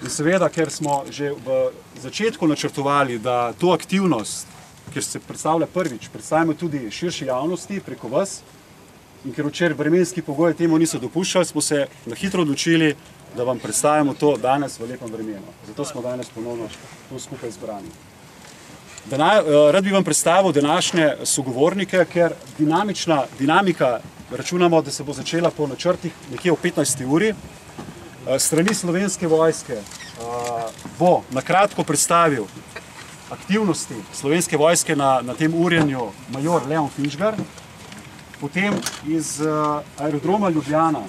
In seveda, ker smo že v začetku načrtovali, da to aktivnost, ker se predstavlja prvič, predstavimo tudi širši javnosti preko vas, in ker včeraj vremenski pogoji temu niso dopuščali, smo se na hitro odločili, da vam predstavimo to danes v lepem vremenu. Zato smo danes ponovno tu skupaj zbrani. Rad bi vam predstavil današnje sogovornike, ker dinamika, računamo, da se bo začela po načrtih nekje o 15. uri. Strani Slovenske vojske bo nakratko predstavil aktivnosti Slovenske vojske na tem urjenju major Leon Finžgar. Potem iz aerodroma Ljubljana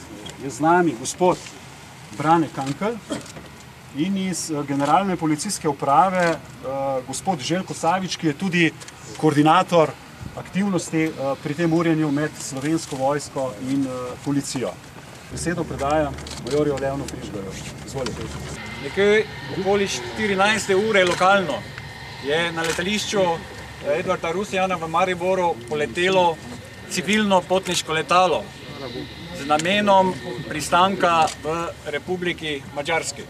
je z nami gospod Brane Kankelj in iz generalne policijske uprave gospod Željko Savič, ki je tudi koordinator aktivnosti pri tem urjenju med Slovensko vojsko in policijo. Besedo predajam majorju Leonu Finžgarju. Izvolite. Nekaj okoli 14. ure lokalno je na letališču Edvarda Rusjana v Mariboru poletelo civilno potniško letalo z namenom pristanka v Republiki Madžarski.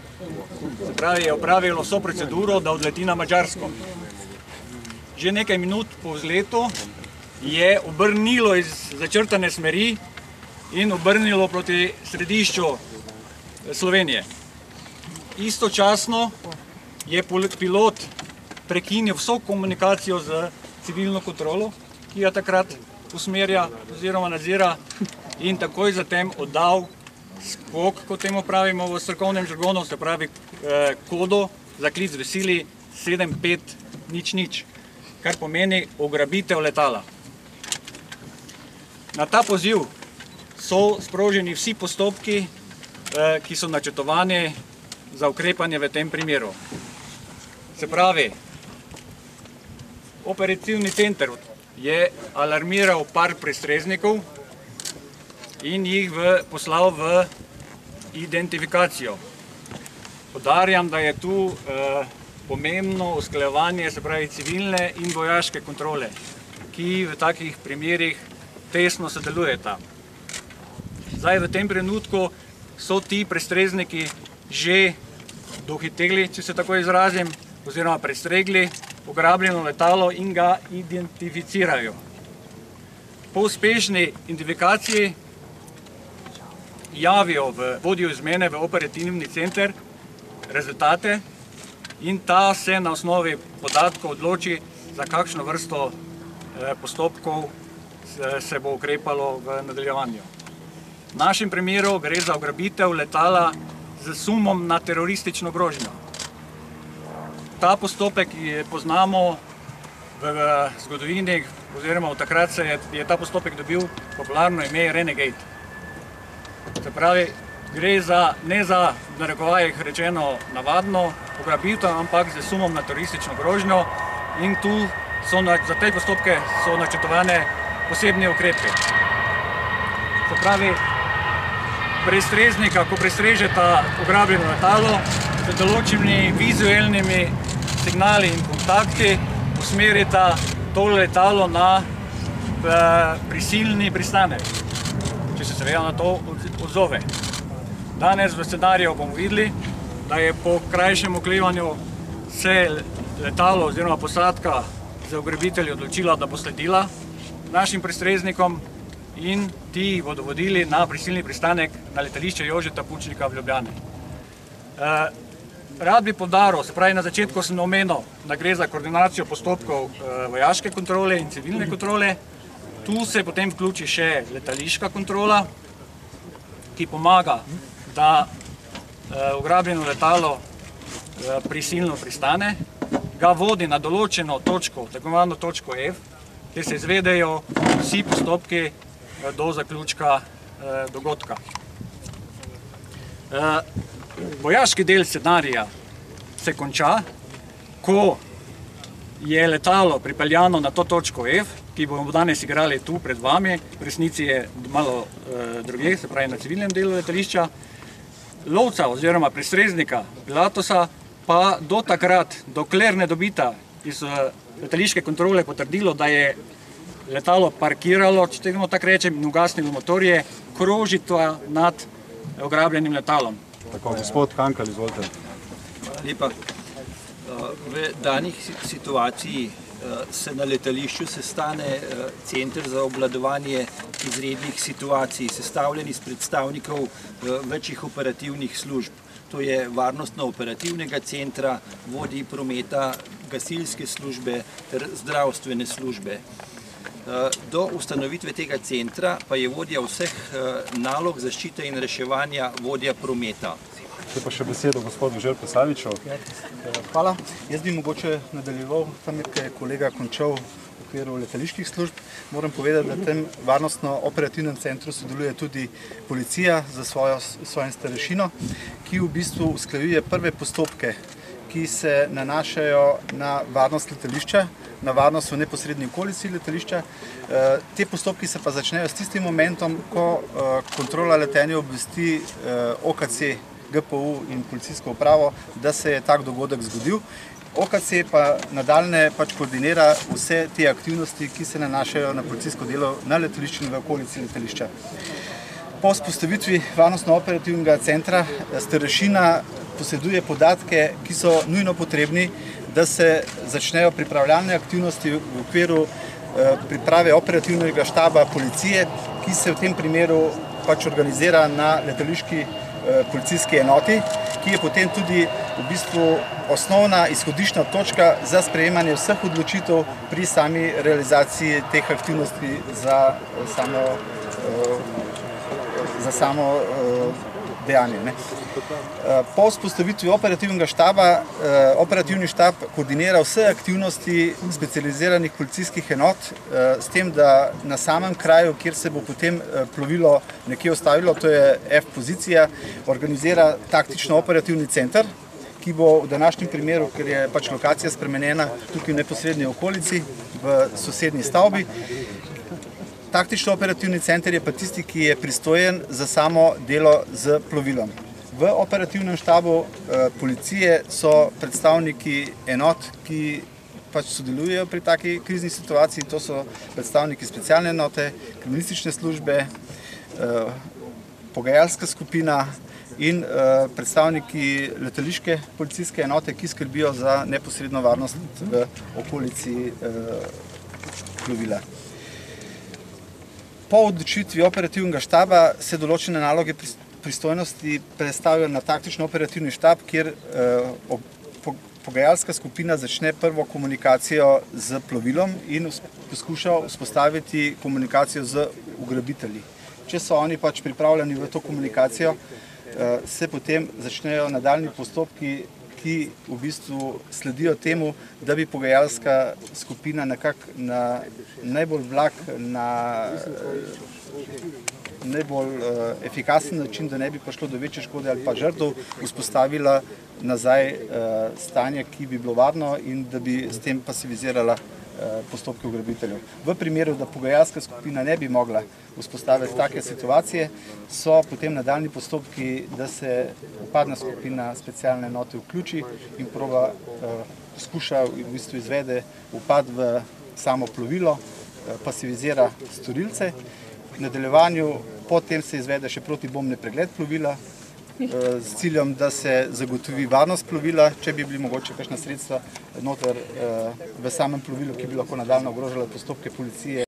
Se pravi, je opravilo vso proceduro, da odleti na Madžarsko. Že nekaj minut po vzletu je obrnilo iz začrtane smeri in obrnilo proti središču Slovenije. Istočasno je pilot prekinil vso komunikacijo z civilno kontrolo, ki jo takrat usmerja oziroma nadzira, in takoj zatem oddal skok, kot temu pravimo v strokovnem žargonu, se pravi kodo za klic v sili 7500, kar pomeni ugrabitev letala. Na ta poziv so sproženi vsi postopki, ki so načrtovani za ukrepanje v tem primeru. Se pravi, operativni center je alarmiral par prestreznikov in jih poslal v identifikacijo. Poudarjam, da je tu pomembno usklajevanje, se pravi civilne in vojaške kontrole, ki v takih primerih tesno sodelujeta. Zdaj v tem trenutku so ti prestrezniki že dohiteli, če se tako izrazim, oziroma prestregli ugrabljeno letalo in ga identificirajo. Po uspešni identifikaciji javijo vodjo izmene v operativni center rezultate in ta se na osnovi podatkov odloči, za kakšno vrsto postopkov se bo ukrepalo v nadaljevanju. V našem primeru gre za ugrabitev letala z sumom na teroristično grožnjo. Ta postopek poznamo v zgodovini, oziroma od takrat je ta postopek dobil popularno ime Renegade. Se pravi, gre ne za, v narekovajih rečeno, navadno ugrabitev, ampak z sumom na teroristično grožnjo, in tu za te postopke so načrtovane posebni ukrepi. Se pravi, prestreznika, ko prestrežeta ugrabljeno letalo, z določenimi vizualnimi signali in kontakti usmerita to letalo na prisilni pristanek, če se seveda na to odzove. Danes v scenariju bomo videli, da je po krajšem oklevanju se letalo oziroma posadka za ugrabitelji odločila, da bo sledila našim prestreznikom in ti bodo vodili na prisilni pristanek na letališče Jožeta Pučnika v Ljubljani. Rad bi poudaril, se pravi, na začetku sem omenil, da gre za koordinacijo postopkov vojaške kontrole in civilne kontrole. Tu se potem vključi še letališka kontrola, ki pomaga, da ugrabljeno letalo prisilno pristane, ga vodi na določeno točko, tako imenovano točko F, kjer se izvedejo vsi postopki do zaključka dogodka. Vojaški del scenarija se konča, ko je letalo pripeljano na to točko F, ki bomo danes igrali tu pred vami, v resnici je malo drugje, se pravi na civilnem delu letališča. Lovca oziroma prestreznika pilota pa do takrat, dokler ne dobita iz letališke kontrole potrdilo, da je letalo parkiralo, če temu tako rečem, in ugasnilo motorje, krožita nad ugrabljenim letalom. Tako, gospod Kankelj, izvolite. lepa. V danih situaciji se na letališču sestane Center za obvladovanje izrednih situacij, sestavljen iz predstavnikov večjih operativnih služb. To je varnostno-operativnega centra, vodij prometa, gasilske službe ter zdravstvene službe. Do ustanovitve tega centra pa je vodja vseh nalog zaščite in reševanja vodja prometa. Zdaj pa še besedo gospodu Željku Saviču. Hvala. Jaz bi mogoče nadaljeval tam, kjer je kolega končal v okviru letaliških služb. Moram povedati, da v tem varnostno-operativnem centru sodeluje tudi policija za svojim starešino, ki v bistvu usklajuje prve postopke, ki se nanašajo na varnost letališča, na varnost v neposredni okolici letališča. Te postopki se pa začnejo s tistim momentom, ko kontrola letenja obvesti OKC, GPU in policijsko upravo, da se je tak dogodek zgodil. OKC pa nadaljne koordinira vse te aktivnosti, ki se nanašajo na policijsko delo na letališču in v okolici letališča. Po vzpostavitvi varnostno-operativnega centra starešina poseduje podatke, ki so nujno potrebni, da se začnejo pripravljalne aktivnosti v okviru priprave operativnega štaba policije, ki se v tem primeru organizira na letališki policijski enoti, ki je potem tudi v bistvu osnovna izhodiščna točka za sprejemanje vseh odločitev pri sami realizaciji teh aktivnosti za samo dejanje. Po vzpostavitvi operativnega štaba, operativni štab koordinira vse aktivnosti specializiranih policijskih enot, s tem, da na samem kraju, kjer se bo potem plovilo nekje ustavilo, to je F pozicija, organizira taktično-operativni center, ki bo v današnjem primeru, ker je lokacija spremenjena tukaj v neposrednji okolici, v sosednji stavbi. Taktično-operativni center je pa tisti, ki je pristojen za samo delo z plovilom. V operativnem štabu policije so predstavniki enot, ki sodelujejo pri taki krizni situaciji. To so predstavniki specialne enote, kriminalistične službe, pogajalska skupina in predstavniki letališke policijske enote, ki skrbijo za neposredno varnost v okolici plovila. Po odločitvi operativnega štaba se določene naloge pristojnosti predstavijo na taktično-operativni štab, kjer pogajalska skupina začne prvo komunikacijo z plovilom in poskuša vzpostaviti komunikacijo z ugrabitelji. Če so oni pripravljeni v to komunikacijo, se potem začnejo nadaljnji postopki, ki v bistvu sledijo temu, da bi pogajalska skupina nekako na najbolj blag, na najbolj efikasen način, da ne bi prišlo do večje škode ali pa žrtev, vzpostavila nazaj stanje, ki bi bilo varno in da bi s tem pasivizirala postopke ugrabiteljev. V primeru, da pogajalska skupina ne bi mogla vzpostaviti take situacije, so potem nadaljni postopki, da se upadna skupina specialne enote vključi in poskuša v bistvu izvede upad v samo plovilo, pasivizira storilce. V nadaljevanju potem se izvede še protibombni pregled plovila s ciljem, da se zagotovi varnost plovila, če bi bili mogoče kakšna sredstva noter v samem plovilu, ki bi lahko nadaljno ogrožala postopke policije.